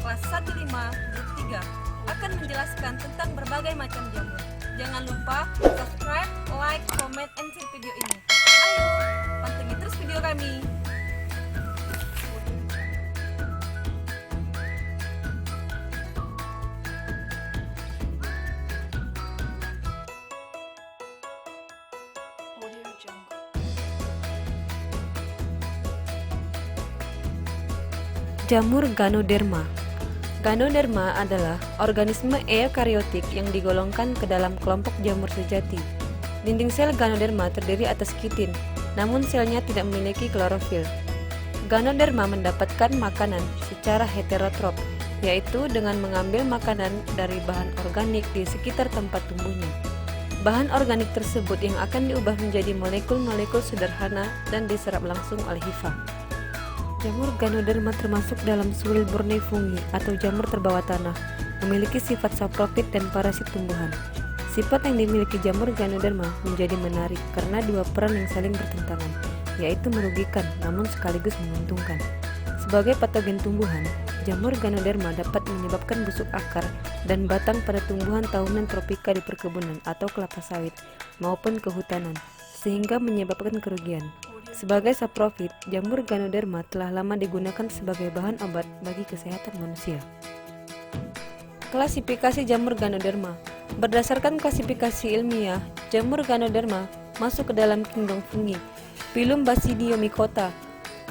kelas 15 grup 3 akan menjelaskan tentang berbagai macam jamur. Jangan lupa subscribe, like, comment, and share video ini. Ayo, pantengin terus video kami. Jamur Ganoderma. Ganoderma adalah organisme eukariotik yang digolongkan ke dalam kelompok jamur sejati. Dinding sel Ganoderma terdiri atas kitin, namun selnya tidak memiliki klorofil. Ganoderma mendapatkan makanan secara heterotrop, yaitu dengan mengambil makanan dari bahan organik di sekitar tempat tumbuhnya. Bahan organik tersebut yang akan diubah menjadi molekul-molekul sederhana dan diserap langsung oleh hifa. Jamur Ganoderma termasuk dalam Suilburne fungi atau jamur terbawa tanah, memiliki sifat saprofit dan parasit tumbuhan. Sifat yang dimiliki jamur Ganoderma menjadi menarik karena dua peran yang saling bertentangan, yaitu merugikan namun sekaligus menguntungkan. Sebagai patogen tumbuhan, jamur Ganoderma dapat menyebabkan busuk akar dan batang pada tumbuhan tahunan tropika di perkebunan atau kelapa sawit maupun kehutanan, sehingga menyebabkan kerugian. Sebagai saprofit, jamur Ganoderma telah lama digunakan sebagai bahan obat bagi kesehatan manusia. Klasifikasi jamur Ganoderma. Berdasarkan klasifikasi ilmiah, jamur Ganoderma masuk ke dalam kingdom fungi, phylum Basidiomycota,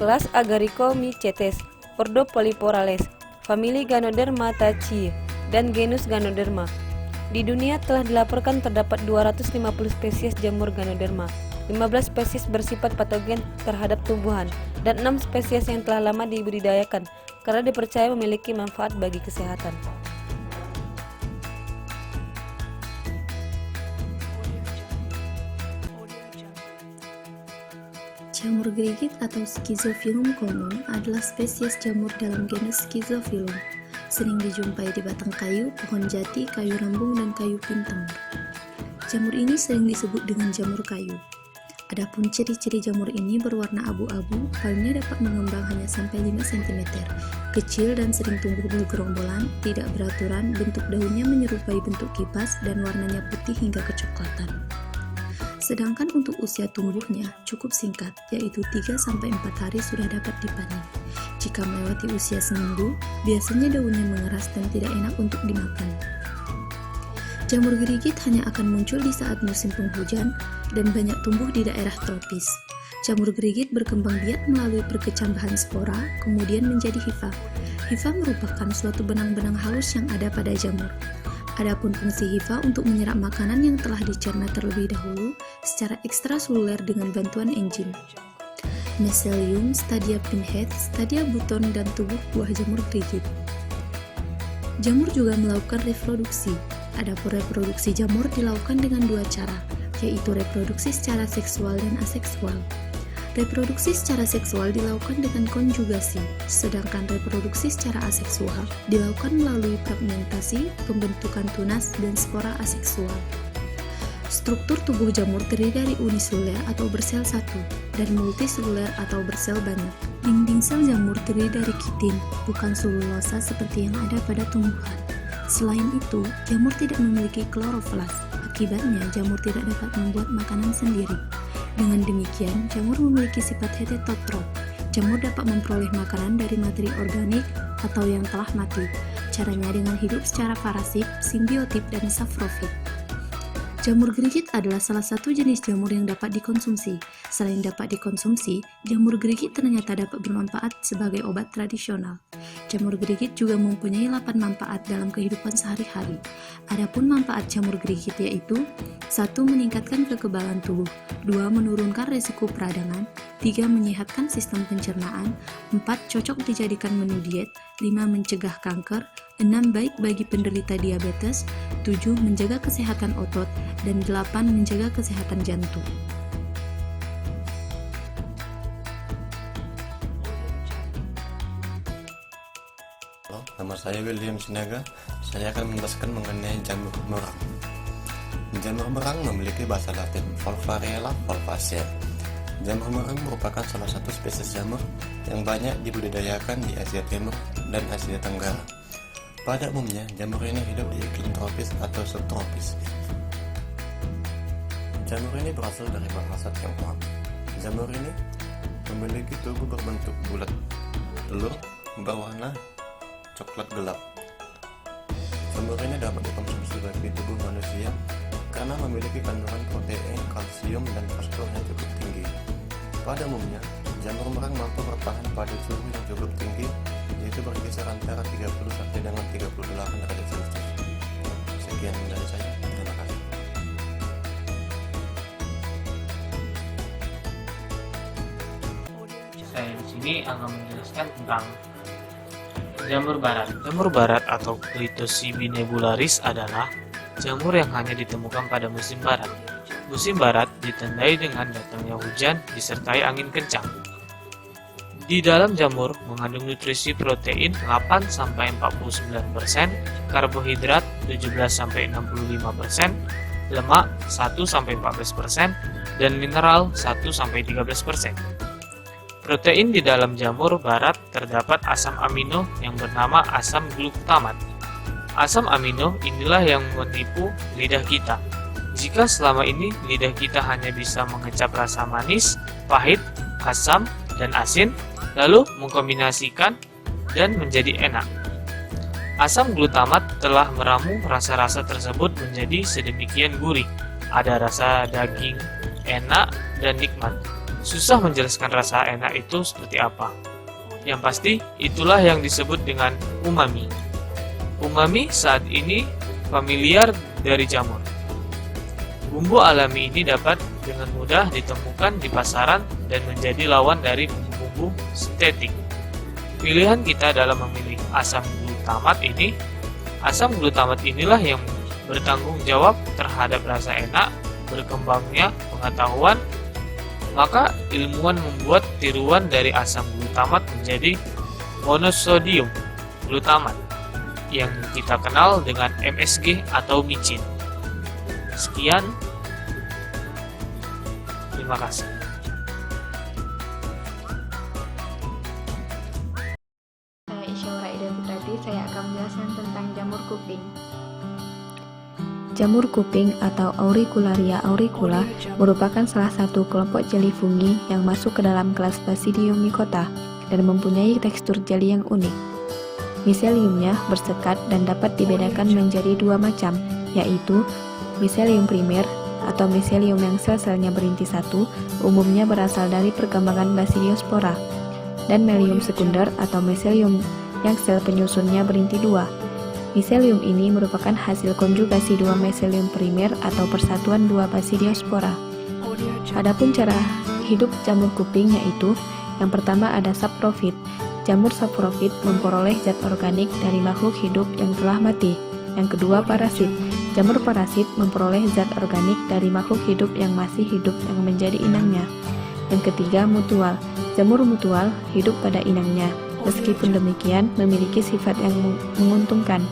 kelas Agaricomycetes, ordo Polyporales, famili Ganodermataceae, dan genus Ganoderma. Di dunia telah dilaporkan terdapat 250 spesies jamur Ganoderma. 15 spesies bersifat patogen terhadap tumbuhan, dan 6 spesies yang telah lama dibudidayakan karena dipercaya memiliki manfaat bagi kesehatan. Jamur gerigit atau Schizophyllum common adalah spesies jamur dalam genus Schizophyllum. Sering dijumpai di batang kayu, pohon jati, kayu rambung, dan kayu pintang. Jamur ini sering disebut dengan jamur kayu. Adapun ciri-ciri jamur ini berwarna abu-abu, daunnya dapat mengembang hanya sampai 5 cm, kecil dan sering tumbuh bergerombolan, tidak beraturan, bentuk daunnya menyerupai bentuk kipas, dan warnanya putih hingga kecoklatan. Sedangkan untuk usia tumbuhnya cukup singkat, yaitu 3-4 hari sudah dapat dipanen. Jika melewati usia seminggu, biasanya daunnya mengeras dan tidak enak untuk dimakan. Jamur gerigit hanya akan muncul di saat musim penghujan dan banyak tumbuh di daerah tropis. Jamur gerigit berkembang biak melalui perkecambahan spora, kemudian menjadi hifa. Hifa merupakan suatu benang-benang halus yang ada pada jamur. Adapun fungsi hifa untuk menyerap makanan yang telah dicerna terlebih dahulu secara ekstraseluler dengan bantuan enzim. Mycelium, stadia pinhead, stadia buton, dan tubuh buah jamur gerigit. Jamur juga melakukan reproduksi. Adapun reproduksi jamur dilakukan dengan dua cara, yaitu reproduksi secara seksual dan aseksual. Reproduksi secara seksual dilakukan dengan konjugasi, sedangkan reproduksi secara aseksual dilakukan melalui fragmentasi, pembentukan tunas, dan spora aseksual. Struktur tubuh jamur terdiri dari uniseluler atau bersel satu, dan multiseluler atau bersel banyak. Dinding sel jamur terdiri dari kitin, bukan selulosa seperti yang ada pada tumbuhan. Selain itu, jamur tidak memiliki kloroflas. Akibatnya, jamur tidak dapat membuat makanan sendiri. Dengan demikian, jamur memiliki sifat heterotrop. Jamur dapat memperoleh makanan dari materi organik atau yang telah mati. Caranya dengan hidup secara parasit, simbiotik, dan saprofit. Jamur gerigit adalah salah satu jenis jamur yang dapat dikonsumsi. Selain dapat dikonsumsi, jamur gerigit ternyata dapat bermanfaat sebagai obat tradisional. Jamur gerigit juga mempunyai 8 manfaat dalam kehidupan sehari-hari. Adapun manfaat jamur gerigit yaitu 1. Meningkatkan kekebalan tubuh, 2. Menurunkan risiko peradangan, 3. Menyehatkan sistem pencernaan, 4. Cocok dijadikan menu diet, 5. Mencegah kanker, 6. Baik bagi penderita diabetes, 7. Menjaga kesehatan otot, dan 8. Menjaga kesehatan jantung. Halo, nama saya William Sinaga. Saya akan menjelaskan mengenai jamur merang. Jamur merang memiliki bahasa Latin Volvariella volvacea. Jamur merang merupakan salah satu spesies jamur yang banyak dibudidayakan di Asia Timur dan Asia Tenggara. Pada umumnya, jamur ini hidup di iklim tropis atau subtropis. Jamur ini berasal dari bahasa Tionghoa. Jamur ini memiliki tubuh berbentuk bulat, telur berwarna coklat gelap. Jamur ini dapat dikonsumsi bagi tubuh manusia karena memiliki kandungan protein, kalsium, dan fosfor yang cukup tinggi. Pada umumnya, jamur merang mampu bertahan pada suhu yang cukup tinggi, yaitu berkisar antara 30 sampai dengan 38 derajat Celcius. Sekian dari saya. Terima kasih. Saya di sini akan menjelaskan tentang jamur barat. Jamur barat atau Clitocybe nebularis adalah jamur yang hanya ditemukan pada musim barat. Musim barat ditandai dengan datangnya hujan disertai angin kencang. Di dalam jamur mengandung nutrisi protein 8-49%, karbohidrat 17-65%, lemak 1-14%, dan mineral 1-13%. Protein di dalam jamur barat terdapat asam amino yang bernama asam glutamat. Asam amino inilah yang menipu lidah kita. Jika selama ini lidah kita hanya bisa mengecap rasa manis, pahit, asam, dan asin, lalu mengkombinasikan dan menjadi enak. Asam glutamat telah meramu rasa-rasa tersebut menjadi sedemikian gurih. Ada rasa daging, enak, dan nikmat. Susah menjelaskan rasa enak itu seperti apa. Yang pasti, itulah yang disebut dengan umami. Umami saat ini familiar dari jamur. Bumbu alami ini dapat dengan mudah ditemukan di pasaran dan menjadi lawan dari bumbu-bumbu sintetik. Pilihan kita dalam memilih asam glutamat inilah yang bertanggung jawab terhadap rasa enak, berkembangnya pengetahuan. Maka ilmuwan membuat tiruan dari asam glutamat menjadi monosodium glutamat yang kita kenal dengan MSG atau micin. Sekian, terima kasih. Saya Isyaura Ida Fitrati, saya akan menjelaskan tentang jamur kuping. Jamur kuping atau Auricularia auricula merupakan salah satu kelompok jeli fungi yang masuk ke dalam kelas Basidiomycota dan mempunyai tekstur jeli yang unik. Miseliumnya bersekat dan dapat dibedakan menjadi dua macam, yaitu miselium primer atau miselium yang sel-selnya berinti satu, umumnya berasal dari perkembangan Basidiospora, dan melium sekunder atau miselium yang sel penyusunnya berinti dua. Miselium ini merupakan hasil konjugasi dua miselium primer atau persatuan dua Basidiospora. Adapun cara hidup jamur kuping yaitu yang pertama ada saprofit. Jamur saprofit memperoleh zat organik dari makhluk hidup yang telah mati. Yang kedua parasit. Jamur parasit memperoleh zat organik dari makhluk hidup yang masih hidup yang menjadi inangnya. Yang ketiga mutual. Jamur mutual hidup pada inangnya. Meskipun demikian, memiliki sifat yang menguntungkan.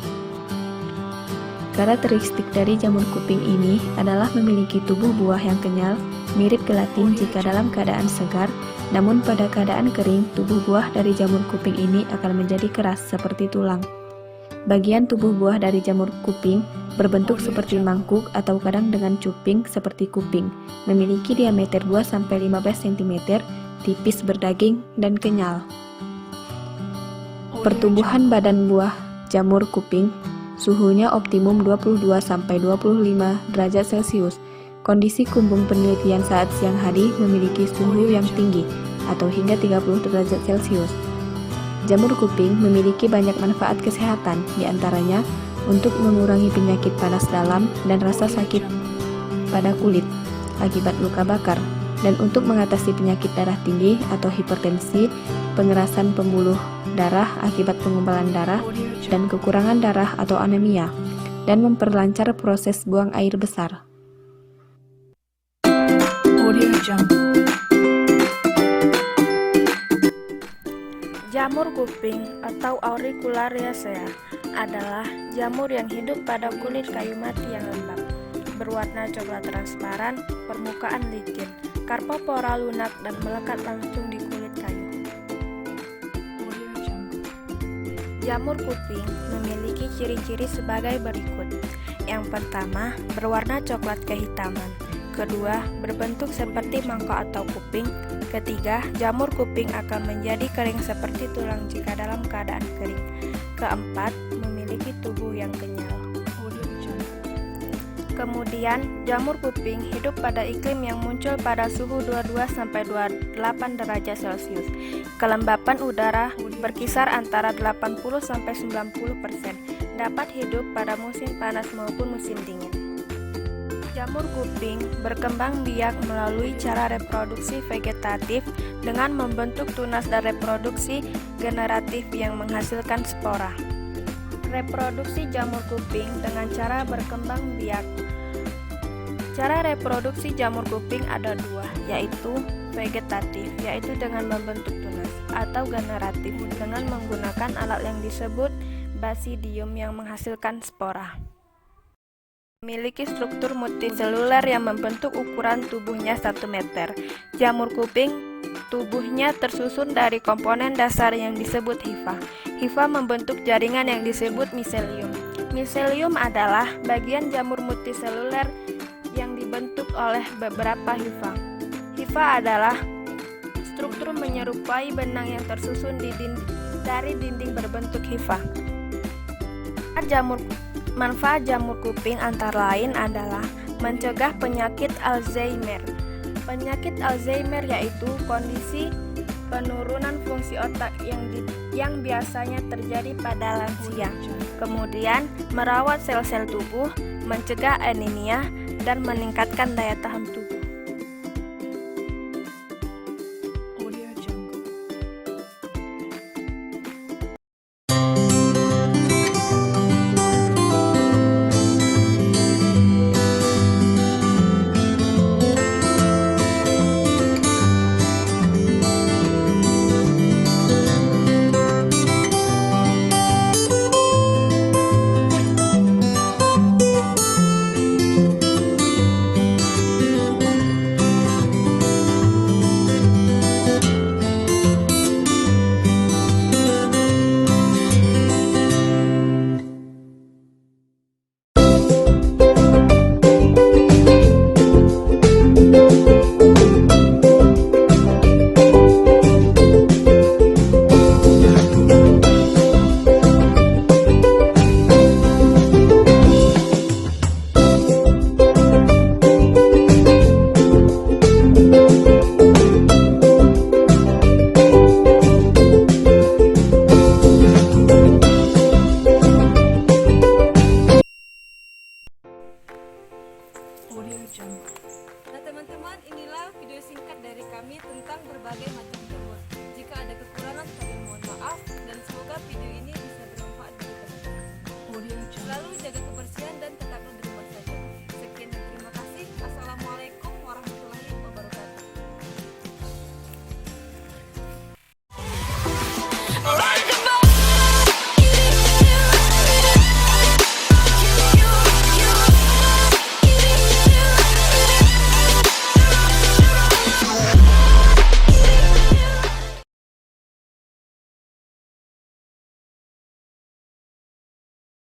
Karakteristik dari jamur kuping ini adalah memiliki tubuh buah yang kenyal, mirip gelatin jika dalam keadaan segar, namun pada keadaan kering, tubuh buah dari jamur kuping ini akan menjadi keras seperti tulang. Bagian tubuh buah dari jamur kuping berbentuk seperti mangkuk atau kadang dengan cuping seperti kuping, memiliki diameter 2-15 cm, tipis berdaging dan kenyal. Pertumbuhan badan buah jamur kuping suhunya optimum 22-25 derajat Celcius. Kondisi kumbung penelitian saat siang hari memiliki suhu yang tinggi atau hingga 30 derajat Celcius. Jamur kuping memiliki banyak manfaat kesehatan, diantaranya untuk mengurangi penyakit panas dalam dan rasa sakit pada kulit akibat luka bakar, dan untuk mengatasi penyakit darah tinggi atau hipertensi, pengerasan pembuluh darah akibat pengumpulan darah, dan kekurangan darah atau anemia, dan memperlancar proses buang air besar. Jamur kuping atau Auriculariaceae adalah jamur yang hidup pada kulit kayu mati yang lembab, berwarna coklat transparan, permukaan licin, karpopora lunak dan melekat langsung di kulit kayu. Jamur kuping memiliki ciri-ciri sebagai berikut. Yang pertama, berwarna coklat kehitaman. Kedua, berbentuk seperti mangkok atau kuping. Ketiga, jamur kuping akan menjadi kering seperti tulang jika dalam keadaan kering. Keempat, memiliki tubuh yang kenyal. Kemudian, jamur kuping hidup pada iklim yang muncul pada suhu 22-28 derajat Celcius. Kelembapan udara berkisar antara 80-90%. Dapat hidup pada musim panas maupun musim dingin. Jamur kuping berkembang biak melalui cara reproduksi vegetatif dengan membentuk tunas dan reproduksi generatif yang menghasilkan spora. Reproduksi jamur kuping dengan cara berkembang biak. Cara reproduksi jamur kuping ada dua, yaitu vegetatif, yaitu dengan membentuk tunas, atau generatif dengan menggunakan alat yang disebut basidium yang menghasilkan spora. Memiliki struktur multiseluler yang membentuk ukuran tubuhnya 1 meter. Jamur kuping tubuhnya tersusun dari komponen dasar yang disebut hifa. Hifa membentuk jaringan yang disebut miselium. Miselium adalah bagian jamur multiseluler yang dibentuk oleh beberapa hifa. Hifa adalah struktur menyerupai benang yang tersusun dari dinding berbentuk hifa. Manfaat jamur kuping antara lain adalah mencegah penyakit Alzheimer. Penyakit Alzheimer yaitu kondisi penurunan fungsi otak yang biasanya terjadi pada lansia. Kemudian, merawat sel-sel tubuh, mencegah anemia, dan meningkatkan daya tahan tubuh.